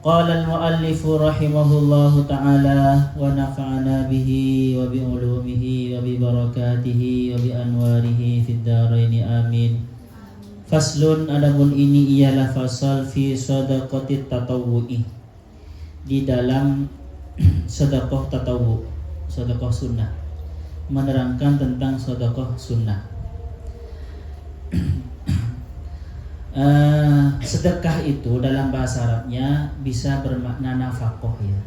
Qala al-muallifu rahimahullahu ta'ala wa nafa'ana bihi wa bi ulumihi wa bi barakatihi wa bi anwarihi fid dharaini amin. Faslun, adapun ini ialah fasal fi shadaqatit tatawwu'i, di dalam sedekah tatawwu, sedekah sunnah, menerangkan tentang sedekah sunnah. Sedekah itu dalam bahasa Arabnya bisa bermakna nafkah ya.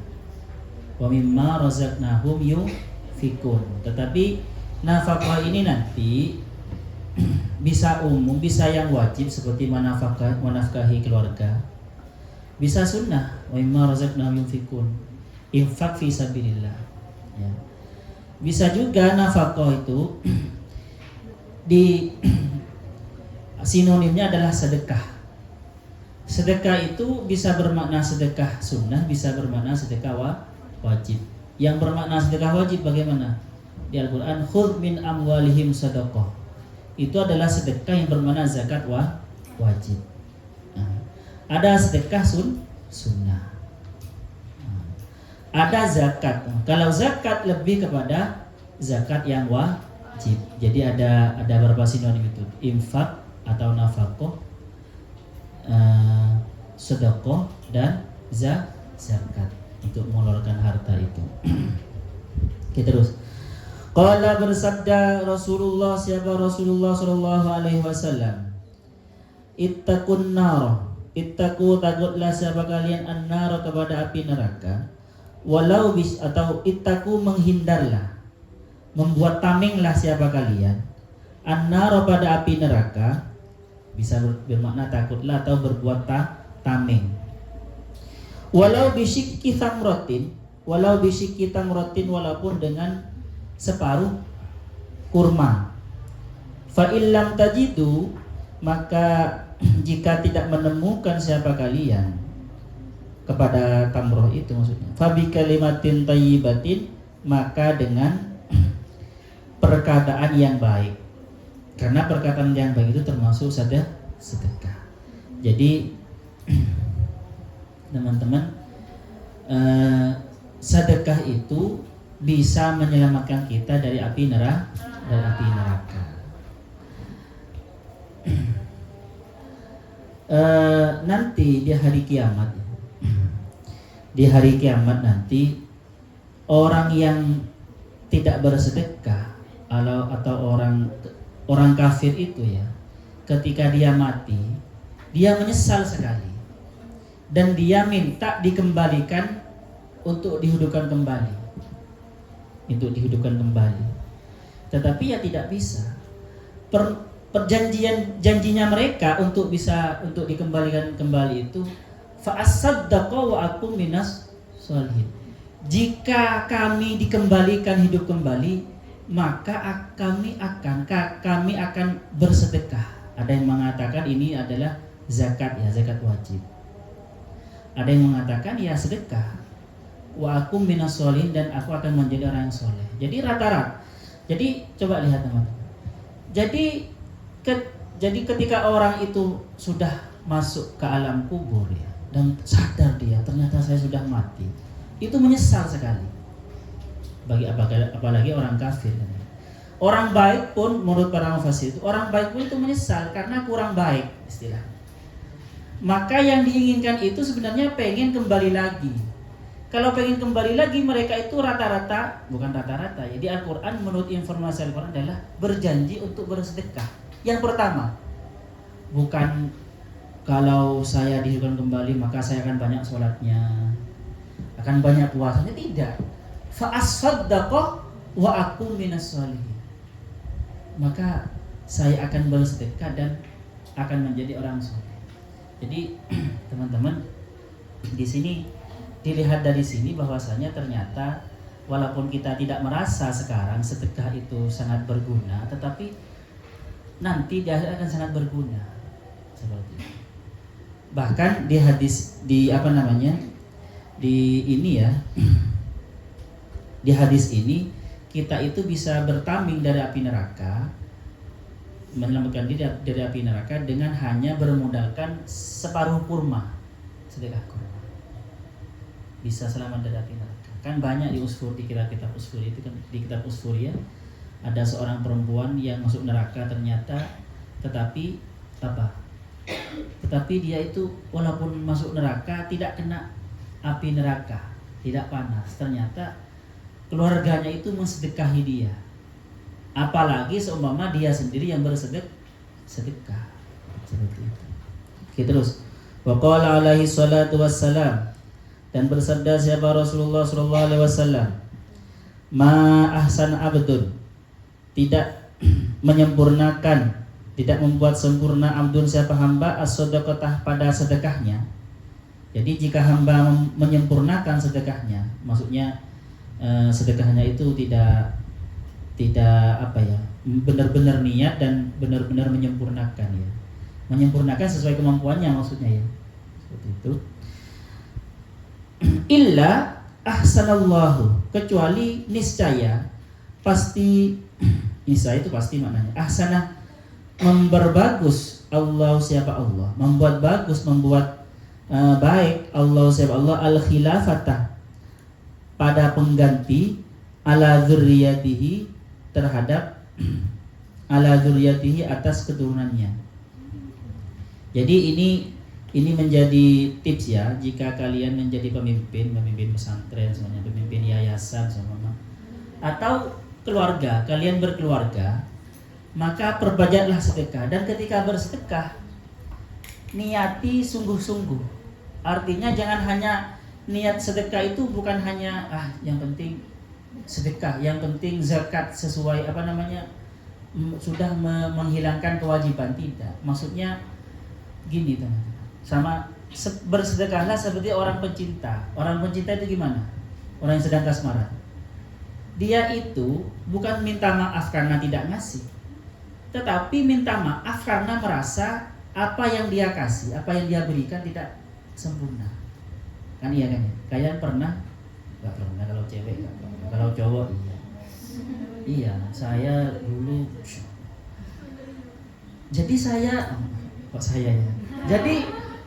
Wa mimma razaqnahum yunfikun. Tetapi nafkah ini nanti bisa umum, bisa yang wajib seperti menafkahi keluarga. Bisa sunnah, wa mimma razaqnahum yunfikun. Infak fi sabilillah. Ya. Bisa juga nafkah itu di sinonimnya adalah sedekah. Sedekah itu bisa bermakna sedekah sunnah, bisa bermakna sedekah wajib. Yang bermakna sedekah wajib bagaimana? Di Al-Quran, khudh min amwalihim sadaqah. Itu adalah sedekah yang bermakna zakat wajib. Nah, ada sedekah sunnah. Nah, ada zakat. Kalau zakat lebih kepada zakat yang wajib. Jadi ada beberapa sinonim itu. Infak atau nafkah, sedekah dan zakat untuk mengeluarkan harta itu. Kita terus. Qala, bersabda Rasulullah, siapa Rasulullah sallallahu alaihi wasallam, ittaqun nar, ittaqu, takutlah siapa kalian an-nar, kepada api neraka, walau bis, atau ittaqu, menghindarlah, membuat tamenglah siapa kalian an-nar, pada api neraka. Bisa bermakna takutlah atau berbuat tameng. Walau bisyikki tamratin, walau bisyikki tamratin, walaupun dengan separuh kurma. Fa illam tajidu, maka jika tidak menemukan siapa kalian kepada tamroh itu, maksudnya fa bi kalimatin thayyibatin, maka dengan perkataan yang baik. Karena perkataan yang baik itu termasuk sedekah. Jadi teman-teman, sedekah itu bisa menyelamatkan kita dari api neraka. Nanti di hari kiamat nanti orang yang tidak bersedekah atau orang kafir itu ya, ketika dia mati, dia menyesal sekali dan dia minta dikembalikan untuk dihidupkan kembali. Tetapi ya tidak bisa. Janjinya mereka untuk dikembalikan kembali itu, fa asaddaqa wa akum minas sholihin. Jika kami dikembalikan hidup kembali, maka kami akan bersedekah. Ada yang mengatakan ini adalah zakat ya, zakat wajib. Ada yang mengatakan ya sedekah. Wa akum minas sholihin, dan aku akan menjadi orang yang soleh. Jadi rata-rata. Jadi coba lihat teman-teman. Jadi ketika orang itu sudah masuk ke alam kubur ya, dan sadar dia ternyata saya sudah mati, itu menyesal sekali. Apalagi orang kafir. Orang baik pun, menurut para mufassir itu, orang baik pun itu menyesal karena kurang baik istilah. Maka yang diinginkan itu sebenarnya pengen kembali lagi. Kalau pengen kembali lagi, mereka itu bukan rata-rata. Jadi Al-Quran, menurut informasi Al-Quran adalah berjanji untuk bersedekah. Yang pertama, bukan kalau saya dihidupkan kembali maka saya akan banyak sholatnya, akan banyak puasanya, tidak. Fa as-saddaqah wa akum minas sholihin. Maka saya akan bersedekah dan akan menjadi orang soleh. Jadi teman-teman, di sini dilihat dari sini bahwasanya ternyata walaupun kita tidak merasa sekarang sedekah itu sangat berguna, tetapi nanti dia akan sangat berguna. Seperti itu. Bahkan di hadis di hadis ini kita itu bisa bertaming dari api neraka, menyelamatkan diri dari api neraka dengan hanya bermodalkan separuh kurma, sedekah kurma. bisa selamat dari api neraka. Kan banyak di kitab Usfuri itu kan, di kitab Usfuri ya, ada seorang perempuan yang masuk neraka ternyata, tetapi dia itu walaupun masuk neraka tidak kena api neraka, tidak panas. Ternyata keluarganya itu mensedekahi dia. Apalagi seumpama dia sendiri yang sedekah. Seperti itu. Oke, terus. Wa qala alaihi salatu wassalam, dan bersabda siapa Rasulullah sallallahu alaihi wasallam, ma ahsan abdun, tidak menyempurnakan, tidak membuat sempurna abdun siapa hamba as-sadaqatah pada sedekahnya. Jadi jika hamba menyempurnakan sedekahnya, maksudnya sedekahnya itu tidak benar-benar niat dan benar-benar menyempurnakan ya. Menyempurnakan sesuai kemampuannya maksudnya ya. Seperti itu. Illa ahsanallahu, kecuali niscaya pasti, niscaya itu pasti maknanya. Ahsanah, memperbagus Allah siapa Allah, membuat bagus, membuat baik Allah siapa Allah, al khilafata, pada pengganti, ala dzurriyyatihi, terhadap ala dzurriyyatihi, atas keturunannya. Jadi ini menjadi tips ya, jika kalian menjadi pemimpin pesantren semuanya, pemimpin yayasan sama atau keluarga, kalian berkeluarga, maka perbanyaklah sedekah. Dan ketika bersedekah, niati sungguh-sungguh. Artinya jangan hanya niat sedekah itu bukan hanya yang penting sedekah, yang penting zakat sesuai sudah menghilangkan kewajiban. Tidak. Maksudnya gini teman-teman. Sama bersedekahlah seperti orang pencinta. Orang pencinta itu gimana? Orang yang sedang kasmaran. Dia itu bukan minta maaf karena tidak ngasih, tetapi minta maaf karena merasa apa yang dia kasih, apa yang dia berikan tidak sempurna. Kan iya kan ya? Kalian pernah? Gak pernah kalau cewek, gak pernah. Kalau cowok iya. Iya, saya dulu. Jadi Jadi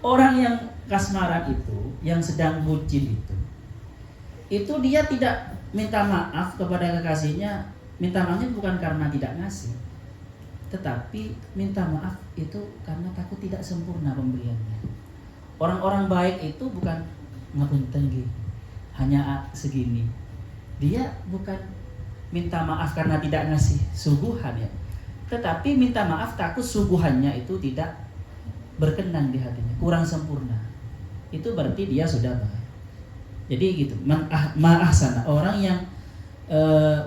orang yang kasmaran itu, yang sedang bucin itu dia tidak minta maaf kepada kekasihnya. Minta maafnya bukan karena tidak ngasih, tetapi minta maaf itu karena takut tidak sempurna pemberiannya. Orang-orang baik itu bukan ngapunten gitu, hanya segini. Dia bukan minta maaf karena tidak ngasih suguhan ya, tetapi minta maaf takut suguhannya itu tidak berkenan di hatinya, kurang sempurna. Itu berarti dia sudah baik. Jadi gitu, ma'ahsana, orang yang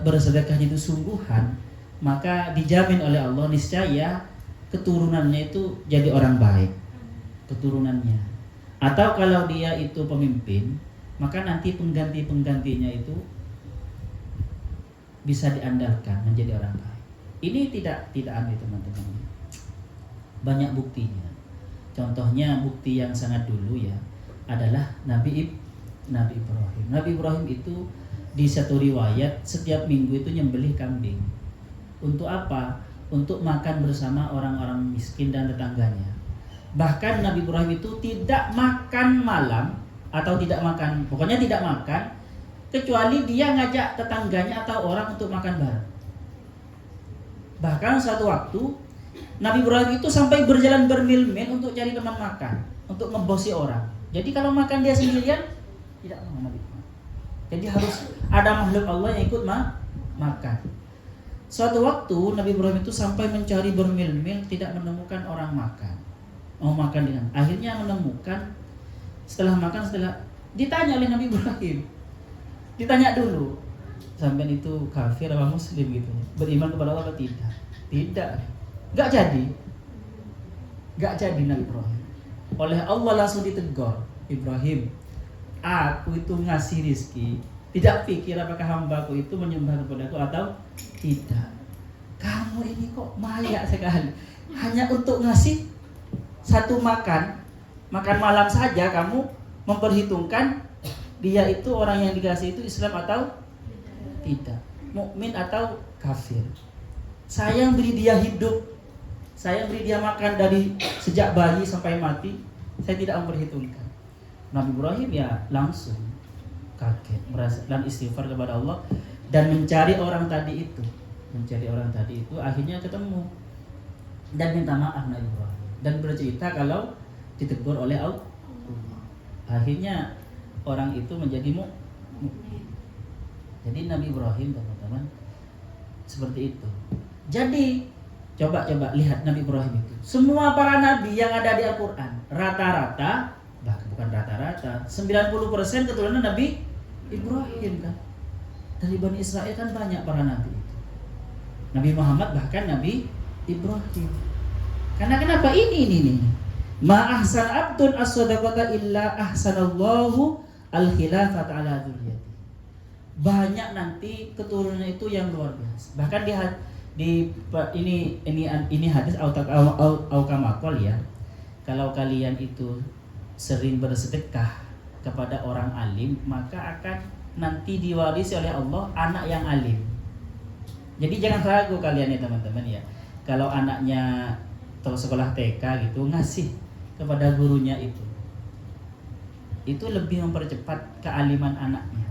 bersedekahnya itu sungguhan, maka dijamin oleh Allah niscaya keturunannya itu jadi orang baik, keturunannya. Atau kalau dia itu pemimpin, maka nanti penggantinya itu bisa diandalkan menjadi orang baik. Ini tidak aneh teman-teman. Banyak buktinya. Contohnya bukti yang sangat dulu ya adalah Nabi Ibrahim. Nabi Ibrahim itu di satu riwayat setiap minggu itu nyembelih kambing. Untuk apa? Untuk makan bersama orang-orang miskin dan tetangganya. Bahkan Nabi Ibrahim itu tidak makan malam atau pokoknya tidak makan kecuali dia ngajak tetangganya atau orang untuk makan bareng. Bahkan suatu waktu Nabi Ibrahim itu sampai berjalan bermil-mil untuk cari teman makan, untuk ngebosi orang. Jadi kalau makan dia sendirian tidak mau Nabi Ibrahim. Jadi harus ada makhluk Allah yang ikut makan. Suatu waktu Nabi Ibrahim itu sampai mencari bermil-mil tidak menemukan orang makan. Mau makan dengan. Akhirnya menemukan setelah ditanya oleh Nabi Ibrahim. Ditanya dulu, sampean itu kafir apa muslim gitu. Beriman kepada Allah atau tidak? Tidak. Gak jadi Nabi Ibrahim. Oleh Allah langsung ditegur, Ibrahim, aku itu ngasih rizki, tidak pikir apakah hambaku itu menyembah kepadaku atau tidak. Kamu ini kok maya sekali, hanya untuk ngasih satu makan malam saja kamu memperhitungkan dia itu orang yang dikasih itu Islam atau tidak, mukmin atau kafir. Saya yang beri dia hidup, saya beri dia makan dari sejak bayi sampai mati, saya tidak memperhitungkan. Nabi Ibrahim ya langsung kaget, merasa dan istighfar kepada Allah dan mencari orang tadi itu, akhirnya ketemu dan minta maaf Nabi Ibrahim dan bercerita kalau ditegur oleh Allah. Akhirnya orang itu menjadi mukmin. Jadi Nabi Ibrahim teman-teman seperti itu. Jadi coba lihat Nabi Ibrahim itu. Semua para nabi yang ada di Al-Quran rata-rata, bahkan bukan rata-rata, 90% keturunan Nabi Ibrahim kan. Dari Bani Israel kan banyak para nabi itu. Nabi Muhammad bahkan Nabi Ibrahim. Karena kenapa ini. Ma ahsan abdun as-sadaqata illa ahsanallahu al-khilafata ala dzurriyyati. Banyak nanti keturunan itu yang luar biasa. Bahkan di ini hadis aukamakol ya. Kalau kalian itu sering bersedekah kepada orang alim, maka akan nanti diwarisi oleh Allah anak yang alim. Jadi jangan ragu kalian ya teman-teman ya. Kalau anaknya atau sekolah TK gitu ngasih kepada gurunya itu lebih mempercepat kealiman anaknya.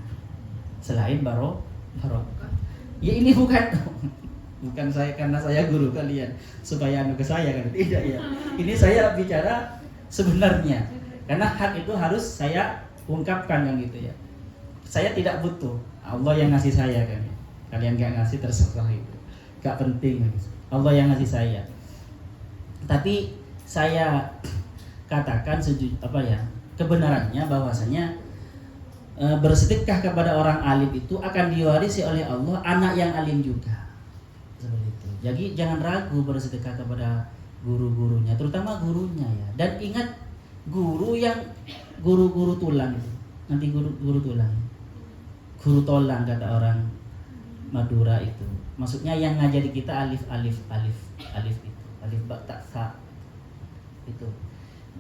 Selain barokah. Ya ini bukan saya karena saya guru kalian supaya anu ke saya kan, tidak ya. Ini saya bicara sebenarnya. Karena hak itu harus saya ungkapkan kan gitu ya. Saya tidak butuh, Allah yang ngasih saya kan. Kalian enggak ngasih terserah itu. Enggak penting gitu. Allah yang ngasih saya. Tapi saya katakan kebenarannya bahwasanya bersedekah kepada orang alim itu akan diwarisi oleh Allah anak yang alim juga. Seperti itu. Jadi jangan ragu bersedekah kepada guru-gurunya, terutama gurunya ya. Dan ingat guru yang guru tulang itu. Nanti guru tulang. Guru tolang kata orang Madura itu. Maksudnya yang ngajari kita alif itu. Alif ba ta sa itu.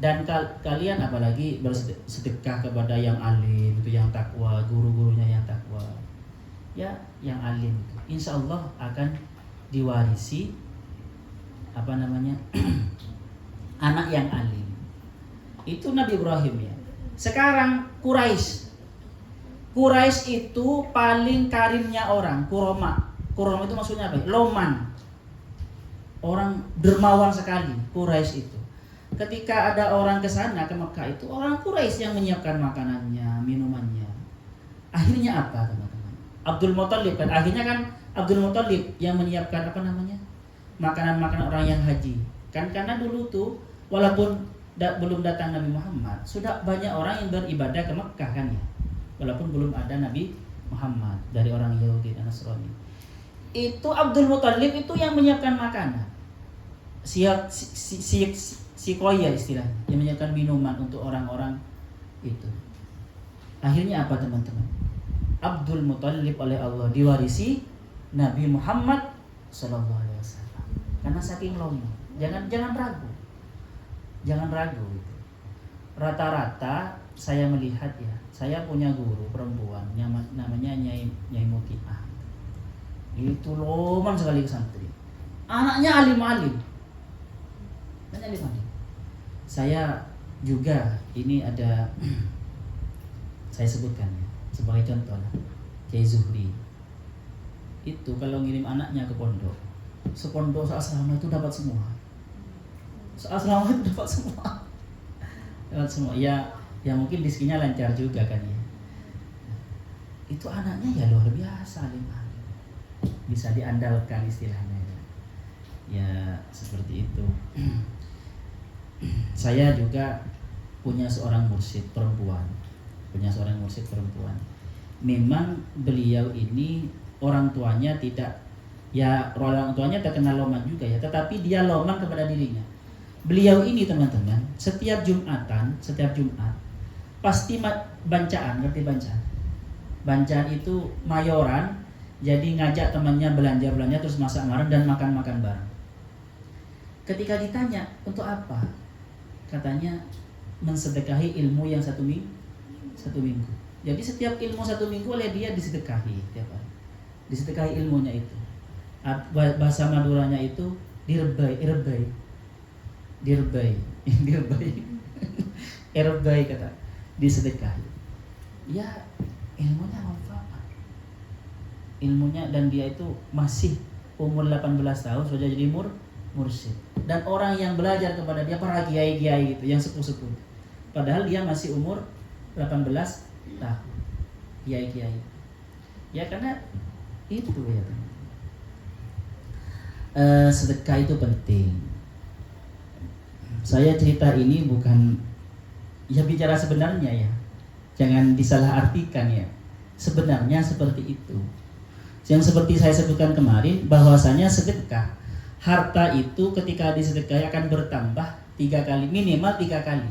Dan kalian apalagi bersedekah kepada yang alim itu, yang takwa, guru-gurunya yang takwa ya, yang alim itu insya Allah akan diwarisi anak yang alim. Itu Nabi Ibrahim ya. Sekarang Quraisy itu paling karimnya orang. Kuroma itu maksudnya apa? Loman, orang dermawan sekali Quraisy itu. Ketika ada orang ke sana ke Mekah itu orang Quraisy yang menyiapkan makanannya, minumannya. Akhirnya apa teman-teman? Abdul Muthalib kan akhirnya kan Abdul Muthalib yang menyiapkan makanan-makanan orang yang haji. Kan karena dulu tuh walaupun belum datang Nabi Muhammad, sudah banyak orang yang beribadah ke Mekah kan ya. Walaupun belum ada Nabi Muhammad dari orang Yahudi dan Nasrani. Itu Abdul Muthalib itu yang menyiapkan makanan. Si koya istilahnya yang menyiapkan minuman untuk orang-orang itu. Akhirnya apa teman-teman? Abdul Muthalib oleh Allah diwarisi Nabi Muhammad sallallahu alaihi wasallam. Karena saking lama. Jangan ragu gitu. Rata-rata saya melihat ya, saya punya guru perempuan namanya Nyai Mukiah. Itu loman sekali ke santri. Anaknya alim-alim. Saya juga ini ada saya sebutkan ya, sebagai contoh lah. Kiai Zuhri itu kalau ngirim anaknya ke pondok, sepondok asrama itu dapat semua. Dapat semua. Ya mungkin rezekinya lancar juga kan ya. Itu anaknya ya luar biasa alim-alim. Bisa diandalkan istilahnya ya. Ya seperti itu. Saya juga punya seorang mursyid perempuan. Memang beliau ini orang tuanya terkenal loman juga ya, tetapi dia loman kepada dirinya. Beliau ini teman-teman, setiap Jumat pasti bancaan, ngerti bancaan? Bancaan itu mayoran, jadi ngajak temannya belanja terus masak bareng dan makan bareng. Ketika ditanya untuk apa? Katanya mensedekahi ilmu yang satu minggu. Jadi setiap ilmu 1 minggu oleh dia disedekahi tiap hari. Disedekahi ilmunya itu. Bahasa Maduranya itu dirbai. Irbai kata disedekahi. Ya ilmunya manfaat. Ilmunya, dan dia itu masih umur 18 tahun sudah jadi mursyid. Dan orang yang belajar kepada dia para kiai-kiai gitu, yang sepuh-sepuh. Padahal dia masih umur 18 tahun. Kiai-kiai. Ya karena itu ya. Sedekah itu penting. Saya cerita ini bukan ya bicara sebenarnya ya. Jangan disalahartikan ya. Sebenarnya seperti itu. Yang seperti saya sebutkan kemarin, bahwasanya sedekah, harta itu ketika disedekah akan bertambah 3 kali, minimal 3 kali.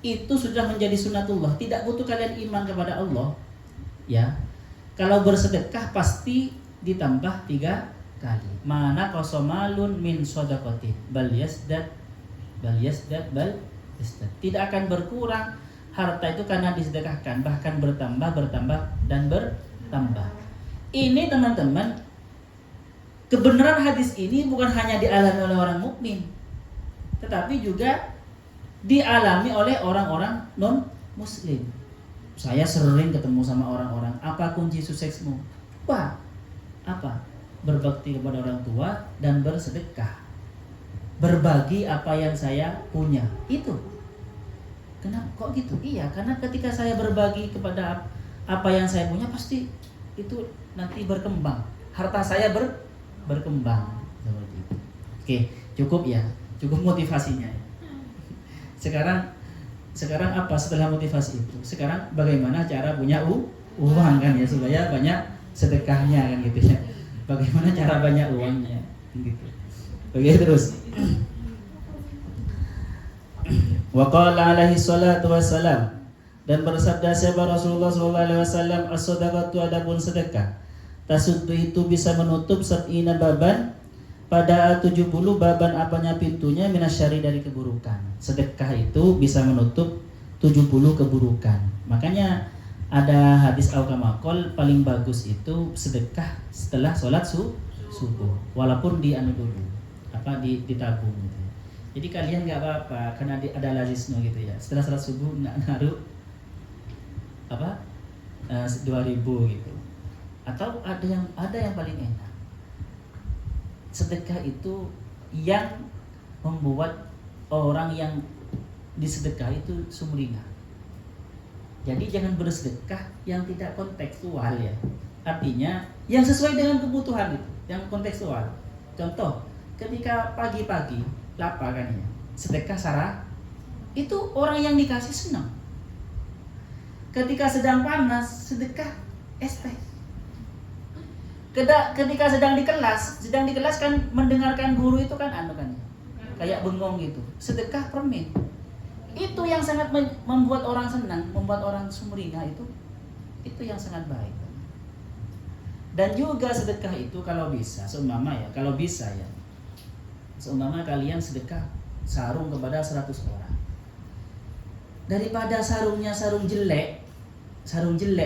Itu sudah menjadi sunatullah. Tidak butuh kalian iman kepada Allah. Ya, kalau bersedekah pasti ditambah 3 kali. Mana qasamalun min shadaqati bal yasdad tidak akan berkurang harta itu karena disedekahkan, bahkan bertambah dan bertambah. Ini teman-teman, kebenaran hadis ini bukan hanya dialami oleh orang mukmin, tetapi juga dialami oleh orang-orang non muslim. Saya sering ketemu sama orang-orang, apa kunci suksesmu? Wah, apa? Berbakti kepada orang tua dan bersedekah. Berbagi apa yang saya punya. Itu. Kenapa kok gitu? Iya, karena ketika saya berbagi kepada apa yang saya punya, pasti itu nanti berkembang. Harta saya berkembang seperti itu. Oke, cukup ya. Cukup motivasinya. Sekarang apa setelah motivasi itu? Sekarang bagaimana cara punya uang kan ya, supaya banyak sedekahnya kan gitu ya. Bagaimana cara banyak uangnya gitu. Oke, terus. Wa qala alaihi salatu wassalam, dan bersabda siapa Rasulullah sallallahu alaihi wasallam, as-shadaqatu adapun sedekah tasuddu itu bisa menutup sab'ina baban, pada 70 baban apanya pintunya, minasyari dari keburukan. Sedekah itu bisa menutup 70 keburukan. Makanya ada hadis al-kamakol paling bagus itu sedekah setelah sholat subuh, walaupun ditabung gitu. Jadi kalian nggak apa-apa karena ada lazisno gitu ya. Setelah sholat subuh naruh 2.000 gitu. Atau ada yang paling enak. Sedekah itu yang membuat orang yang disedekah itu sumringah. Jadi jangan bersedekah yang tidak kontekstual ya. Artinya yang sesuai dengan kebutuhan itu, yang kontekstual. Contoh, ketika pagi-pagi lapar kan ya, sedekah sarah, itu orang yang dikasih senang. Ketika sedang panas, sedekah es teh. Ketika sedang di kelas kan mendengarkan guru itu kan kayak bengong gitu. Sedekah permen. Itu yang sangat membuat orang senang, membuat orang sumringah itu yang sangat baik. Dan juga sedekah itu kalau bisa, seumpama kalian sedekah sarung kepada 100 orang. Daripada sarungnya sarung jelek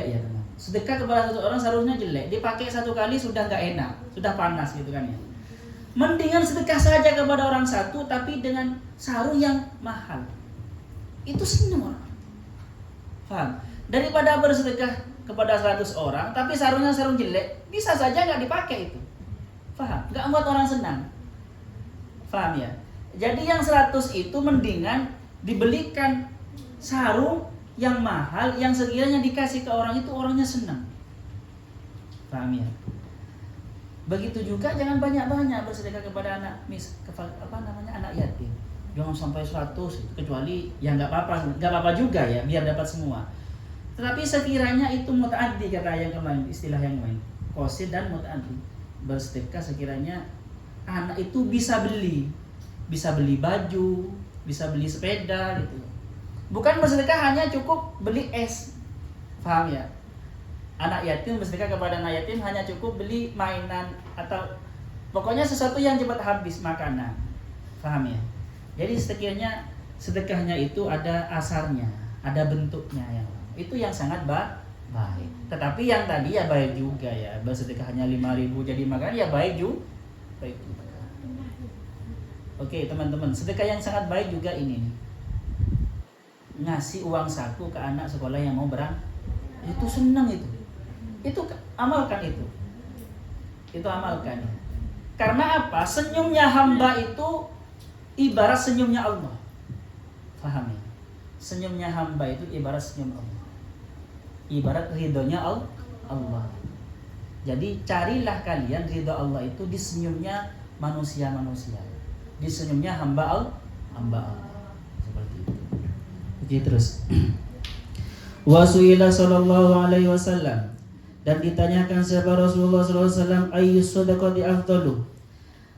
ya teman. Sedekah kepada 1 orang sarungnya jelek, dipakai 1 kali sudah nggak enak, sudah panas gitu kan ya. Mendingan sedekah saja kepada orang 1 tapi dengan sarung yang mahal. Itu senang orang. Paham? Daripada bersedekah kepada 100 orang tapi sarungnya sarung jelek, bisa saja nggak dipakai itu. Paham? Nggak membuat orang senang. Paham ya? Jadi yang 100 itu mendingan dibelikan sarung yang mahal, yang sekiranya dikasih ke orang itu orangnya senang. Paham ya? Begitu juga jangan banyak-banyak bersedekah kepada anak yatim. Jangan sampai 100, kecuali ya nggak apa-apa juga ya, biar dapat semua. Tetapi sekiranya itu muta'addi, kata yang kemarin, istilah yang kemarin, qasid dan muta'addi. Bersedekah sekiranya anak itu bisa beli baju, bisa beli sepeda gitu. Bukan bersedekah hanya cukup beli es. Paham ya? Anak yatim bersedekah kepada anak yatim hanya cukup beli mainan atau pokoknya sesuatu yang cepat habis, makanan. Paham ya? Jadi sekiranya sedekahnya itu ada asarnya, ada bentuknya itu yang sangat baik. Tetapi yang tadi ya baik juga ya. Bersedekah hanya 5.000 jadi makan ya baik juga. Oke, teman-teman, sedekah yang sangat baik juga ini nih. Ngasih uang saku ke anak sekolah yang mau Itu senang itu. Itu amalkan itu. Itu amalkan. Karena apa? Senyumnya hamba itu ibarat senyumnya Allah. Paham ya? Senyumnya hamba itu ibarat senyum Allah. Ibarat ridhonya Allah. Jadi carilah kalian ridho Allah itu di senyumnya manusia-manusia. Di senyumnya hamba Allah. Seperti itu. Begitu terus. Wasuila sallallahu alaihi wasallam, dan ditanyakan siapa Rasulullah sallallahu alaihi wasallam, ayyus sadaqati afdalu.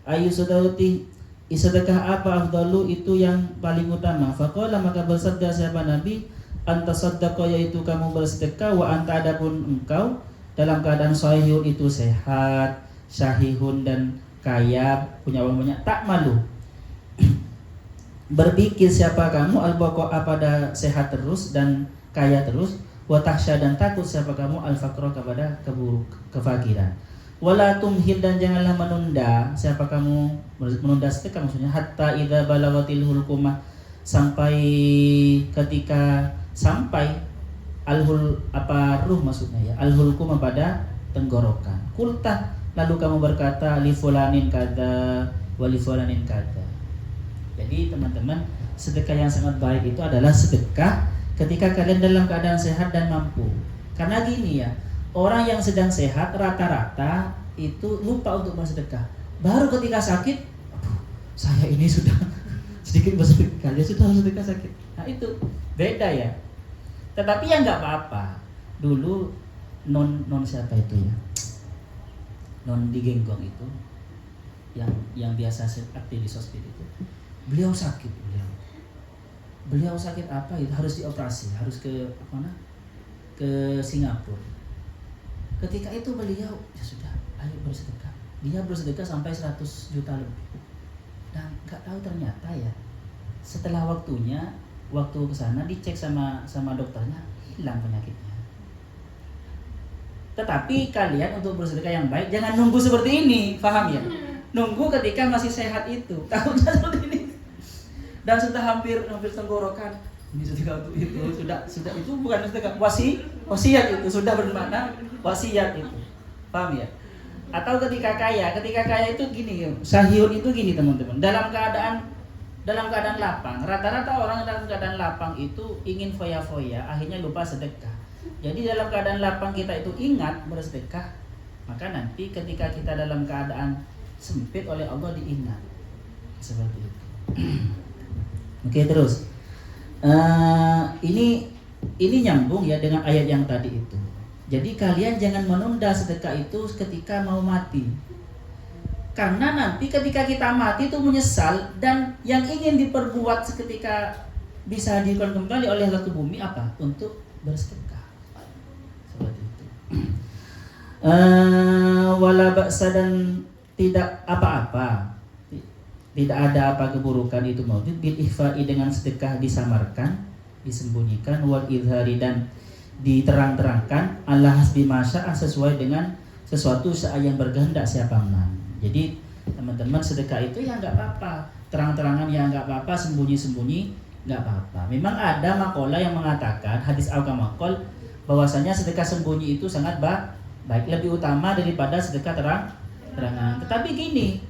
Ayyus sadaqati, sedekah apa afdalu, itu yang paling utama. Faqala, maka bersabda siapa Nabi, anta saddaqa, yaitu kamu bersedekah, wa anta, adapun engkau dalam keadaan sahihun, itu sehat, syahihun dan kaya, punya uang banyak, tak malu. Berpikir siapa kamu al-baqa, pada sehat terus dan kaya terus, wa tahsya, dan takut siapa kamu al-faqra, kepada kefakiran. Wala tumhil, dan janganlah menunda siapa kamu, menunda sedekah maksudnya, hatta idza balagatil hulqumah, sampai ketika sampai alhul, apa ruh maksudnya ya, alhulqumah, pada tenggorokan. Kultah, lalu kamu berkata, li fulanin kada wa li fulanin kada. Jadi teman-teman, sedekah yang sangat baik itu adalah sedekah ketika kalian dalam keadaan sehat dan mampu. Karena gini ya, orang yang sedang sehat rata-rata itu lupa untuk bersedekah. Baru ketika sakit, saya ini sudah sedikit bersedekah, dia sudah bersedekah sakit. Nah itu beda ya. Tetapi ya nggak apa-apa. Dulu non siapa itu ya, non di Genggong itu, yang biasa aktif di sosmed itu, beliau sakit, beliau sakit apa itu, harus dioperasi, harus ke mana, ke Singapura. Ketika itu beliau, ya sudah, ayo bersedekah. Dia bersedekah sampai 100 juta lebih. Dan nggak tahu ternyata ya, setelah waktu ke sana dicek sama dokternya, hilang penyakitnya. Tetapi kalian untuk bersedekah yang baik jangan nunggu seperti ini, paham ya? Nunggu ketika masih sehat itu, takutnya seperti ini. Dan sudah hampir tenggorokan, ini sedekah untuk itu, sudah itu bukan sedekah, wasiat itu sudah bermakna wasiat itu, paham ya? Atau ketika kaya itu gini, syahiyun itu gini teman-teman, dalam keadaan lapang. Rata-rata orang dalam keadaan lapang itu ingin foya-foya, akhirnya lupa sedekah. Jadi dalam keadaan lapang kita itu ingat bersedekah, maka nanti ketika kita dalam keadaan sempit oleh Allah diingat. Seperti itu. Oke, terus ini nyambung ya dengan ayat yang tadi itu. Jadi kalian jangan menunda sedekah itu ketika mau mati. Karena nanti ketika kita mati itu menyesal, dan yang ingin diperbuat seketika bisa dilakukan kembali oleh Allah ke bumi apa? Untuk bersedekah. Seperti itu. Wala ba'sa, dan tidak apa-apa. Tidak ada apa keburukan itu maujud bil ihfa'i, dengan sedekah disamarkan, disembunyikan, wal idhari, dan diterang-terangkan, ala hasbi masya'a, sesuai dengan sesuatu yang berkehendak siapa man. Jadi teman-teman, sedekah itu ya nggak apa-apa, terang-terangan ya nggak apa-apa, sembunyi-sembunyi nggak apa-apa. Memang ada makalah yang mengatakan, hadis al-kamakol, bahwasanya sedekah sembunyi itu sangat baik, lebih utama daripada sedekah terang-terangan. Tetapi gini,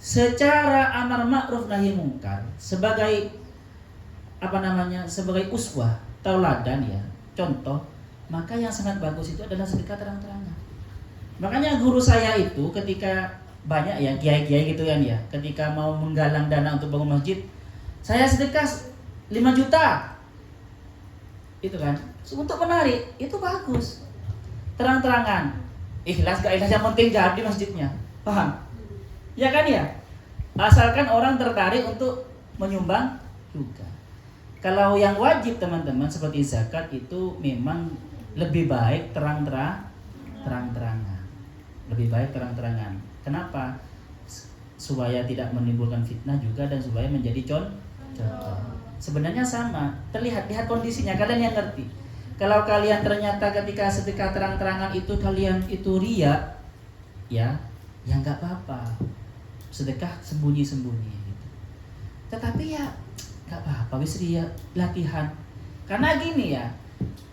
secara amar ma'ruf nahi mungkar, sebagai sebagai uswah, tauladan ya, contoh, maka yang sangat bagus itu adalah sedekah terang-terangan. Makanya guru saya itu ketika banyak ya kiai-kiai gitu kan ya, ketika mau menggalang dana untuk bangun masjid, saya sedekah 5 juta. Itu kan, untuk menarik, itu bagus. Terang-terangan. Ikhlas gak ikhlas, yang penting jadi masjidnya. Paham? Ya kan ya? Asalkan orang tertarik untuk menyumbang juga. Kalau yang wajib teman-teman seperti zakat itu memang lebih baik terang-terangan. Lebih baik terang-terangan. Kenapa? Supaya tidak menimbulkan fitnah juga, dan supaya menjadi contoh. Sebenarnya sama, lihat kondisinya, kalian yang ngerti. Kalau kalian ternyata ketika sedekah terang-terangan itu kalian itu riya, ya nggak apa-apa. Sedekah sembunyi-sembunyi gitu. Tetapi ya nggak apa-apa, wis riya, latihan. Karena gini ya,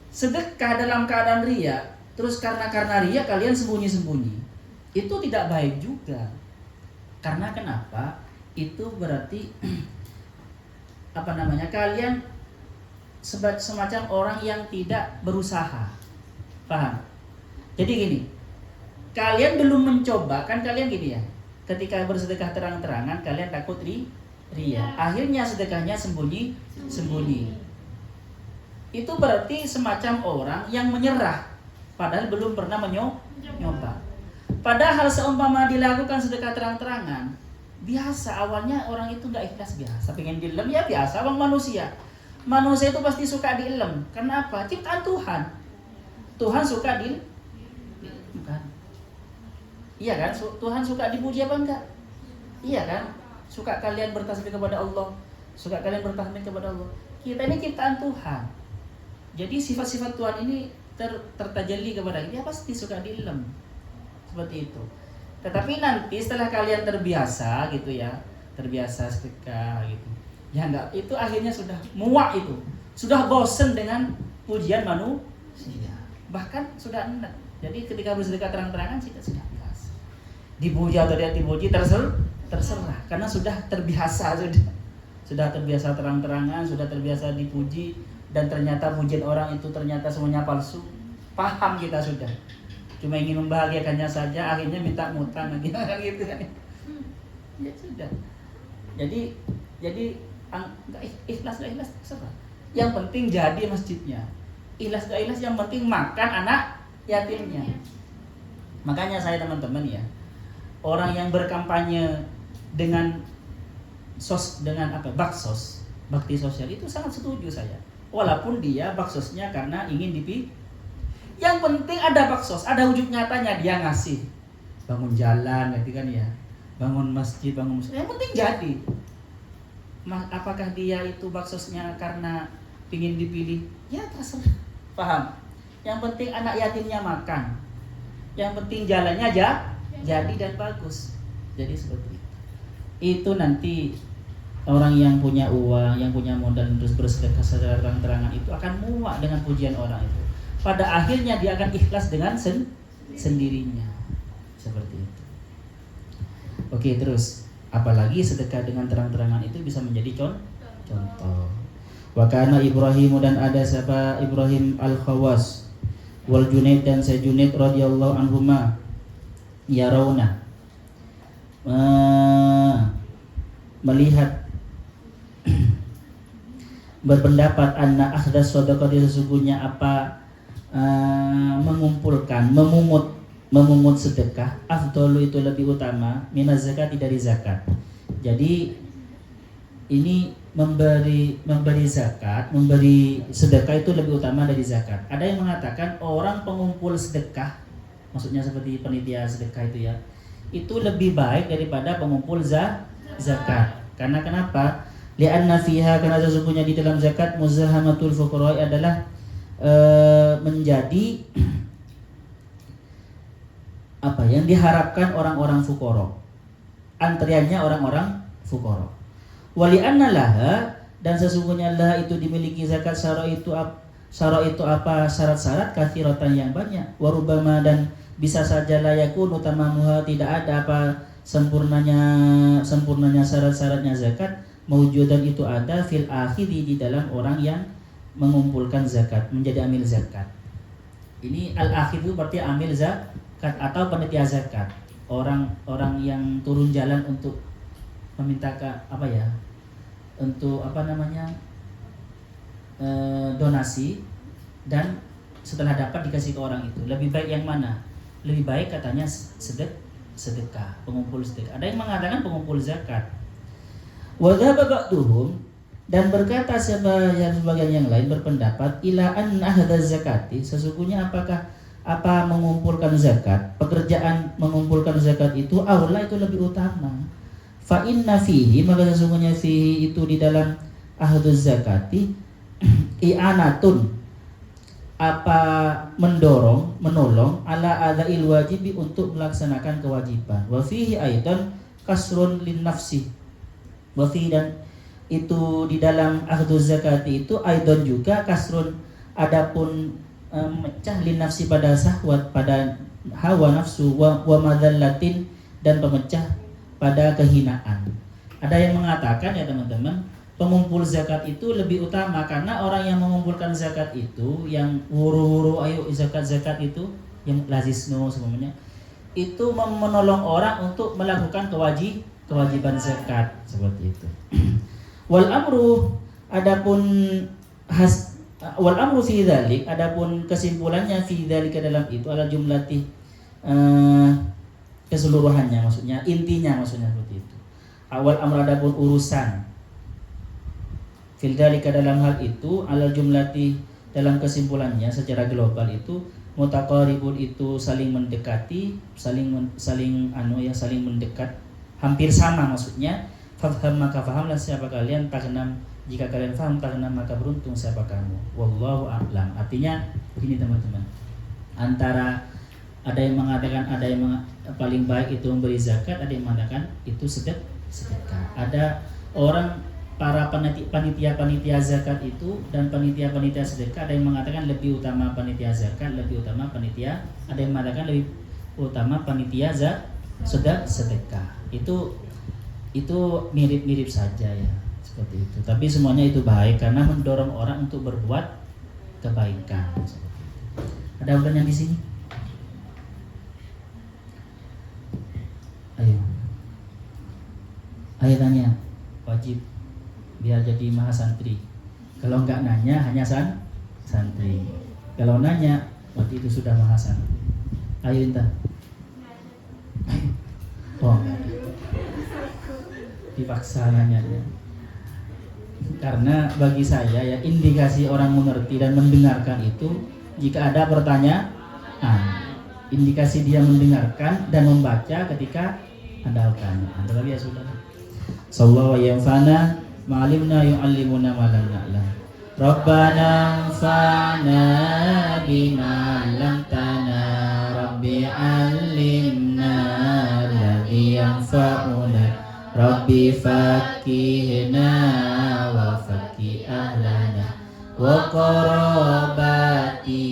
sedekah dalam keadaan riya, terus karena riya kalian sembunyi-sembunyi, itu tidak baik juga. Karena kenapa? Itu berarti kalian semacam orang yang tidak berusaha. Paham? Jadi gini, kalian belum mencoba, kan kalian gini ya, ketika bersedekah terang-terangan kalian takut riya, akhirnya sedekahnya sembunyi. Itu berarti semacam orang yang menyerah padahal belum pernah mencoba. Padahal seumpama dilakukan sedekah terang-terangan, biasa awalnya orang itu nggak ikhlas, biasa pengen dilem, ya biasa bang manusia itu pasti suka dielem. Karena apa? Ciptaan Tuhan suka bukan. Iya kan? Tuhan suka dipuji apa enggak? Iya kan? Suka kalian bertasbih kepada Allah, suka kalian bertahmid kepada Allah. Kita ini ciptaan Tuhan. Jadi sifat-sifat Tuhan ini tertajalli kepada kita, pasti suka dilem. Seperti itu. Tetapi nanti setelah kalian terbiasa gitu ya, terbiasa sedekah gitu, ya enggak, itu akhirnya sudah muak, itu sudah bosen dengan pujian manusia, bahkan sudah enak. Jadi ketika bersedekah terang-terangan kita sudah biasa, dipuji atau tidak dipuji terserah, karena sudah terbiasa, sudah terbiasa terang-terangan, sudah terbiasa dipuji, dan ternyata pujian orang itu ternyata semuanya palsu. Paham kita sudah, cuma ingin membahagiakannya saja, akhirnya minta mutan lagi gitu kan. Ya sudah. Jadi enggak ikhlas terserah. Yang penting jadi masjidnya. Ikhlas enggak ikhlas, yang penting makan anak yatimnya. Makanya saya teman-teman ya, orang yang berkampanye dengan baksos, bakti sosial, itu sangat setuju saya. Walaupun dia baksosnya karena ingin yang penting ada baksos, ada wujud nyatanya, dia ngasih, bangun jalan gitu kan ya, bangun masjid, yang penting jadi. Apakah dia itu baksosnya karena ingin dipilih? Ya terserah, paham? Yang penting anak yatimnya makan, yang penting jalannya jadi dan bagus. Jadi seperti itu. Itu nanti orang yang punya uang, yang punya modal terus bersedekah secara terang-terangan itu akan muak dengan pujian orang itu. Pada akhirnya dia akan ikhlas dengan sendirinya. Seperti itu. Oke, terus apalagi sedekah dengan terang-terangan itu bisa menjadi contoh. Wa kana Ibrahim, dan ada siapa Ibrahim Al-Khawas wal Junaid, dan saya Junaid radhiyallahu anhuma, yarawna, melihat berpendapat anna akhdas shadaqah, sesungguhnya apa mengumpulkan, memungut sedekah, afdalu itu lebih utama, minaz zakat, dari zakat. Jadi ini memberi zakat, memberi sedekah itu lebih utama dari zakat. Ada yang mengatakan orang pengumpul sedekah, maksudnya seperti panitia sedekah itu ya, itu lebih baik daripada pengumpul zakat. Karena kenapa? Li'anna fiha, karena sesungguhnya di dalam zakat muzahamatul fuqara adalah menjadi apa yang diharapkan orang-orang fuqara, antriannya orang-orang fuqara. Wali'anna laha, dan sesungguhnya laha itu dimiliki zakat syara itu apa syarat-syarat katsiratan yang banyak, warubama, dan bisa saja la yakunu tamamuha, tidak ada apa sempurnanya syarat-syaratnya zakat, mewujudan itu ada fil akhiri, di dalam orang yang mengumpulkan zakat, menjadi amil zakat. Ini al-akhir itu berarti amil zakat atau panitia zakat, orang yang turun jalan untuk meminta donasi, dan setelah dapat dikasih ke orang itu. Lebih baik yang mana? Lebih baik katanya sedekah, pengumpul sedekah. Ada yang mengatakan pengumpul zakat. Wa dhaba ba'duhum, dan berkata sebagian yang lain berpendapat ila an ahdaz zakati, sesungguhnya apa mengumpulkan zakat, pekerjaan mengumpulkan zakat itu aula, itu lebih utama. Fa inna fihi, maka sesungguhnya fihi itu di dalam ahduz zakati i'anatun, apa menolong ala adail wajibi, untuk melaksanakan kewajiban. Wa fihi aidan kasrun lin nafsi, wa fihi, dan itu di dalam akhduz zakati itu aidan juga kasrun, adapun memecah linafsi pada syahwat, pada hawa nafsu, wa madzallatin, dan pemecah pada kehinaan. Ada yang mengatakan ya teman-teman, pengumpul zakat itu lebih utama karena orang yang mengumpulkan zakat itu, yang wuru-wuru ayo zakat itu, yang lazisno semuanya, itu menolong orang untuk melakukan kewajiban zakat seperti itu. Wal amru, adapun wal amru fi dzalik, adapun kesimpulannya fi dzalika dalam itu ala jumlati, keseluruhannya, maksudnya intinya, maksudnya seperti itu. Awal amr, adapun urusan fil dzalika dalam hal itu, ala jumlati dalam kesimpulannya secara global itu, mutaqaribun itu saling mendekati, saling mendekat, hampir sama maksudnya. Faham maka fahamlah siapa kalian, tagnam jika kalian faham, tagnam maka beruntung siapa kamu. Wallahu a'lam. Artinya begini teman-teman, antara ada yang mengatakan paling baik itu memberi zakat, ada yang mengatakan itu sedekah. Ada orang, para panitia zakat itu dan panitia sedekah, ada yang mengatakan lebih utama panitia zakat, lebih utama panitia, ada yang mengatakan lebih utama panitia sedekah. Itu mirip-mirip saja ya, seperti itu. Tapi semuanya itu baik karena mendorong orang untuk berbuat kebaikan. Ada pertanyaan di sini? Ayo tanya. Wajib biar jadi mahasantri. Kalau enggak nanya hanya santri. Kalau nanya waktu itu sudah mahasantri. Ayo Intan. Oh, dipaksa nanya ya. Karena bagi saya ya, indikasi orang mengerti dan mendengarkan itu jika ada pertanyaan, indikasi dia mendengarkan dan membaca ketika ada pertanyaan. Tapi ya sudah. Sallallahu alaihi wasallam ma'alimna yu'allimuna ma lam na'lam. Rabbana anfa'na bima 'allamtana, Rabbi 'allimna alladhi yanfa'una, Rabbi faqihna wa faqih ahlana wa qarabati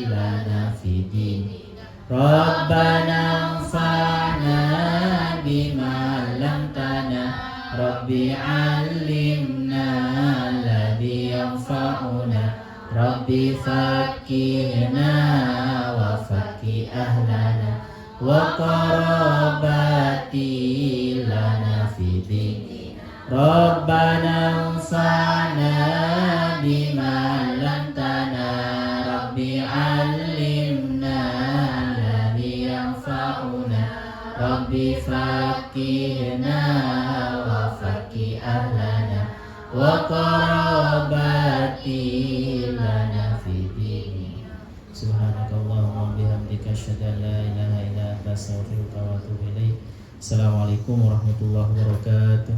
lana fi dinina. Rabbana anfa'na bima 'allamtana, Rabbi 'allimna alladhi yanfa'una, Rabbi faqihna wa faqih ahlana wa qarabati lana fi dinina. Rabbana anfa'na bima 'allamtana, Rabbi 'allimna alladhi yanfa'una, Rabbi faqihna wa faqih ahlana wa qarabati lana fi dinina. Subhanakallahumma bihamdika asyhadu an la ilaha illa anta astaghfiruka wa atubu ilaik. Assalamualaikum warahmatullahi wabarakatuh.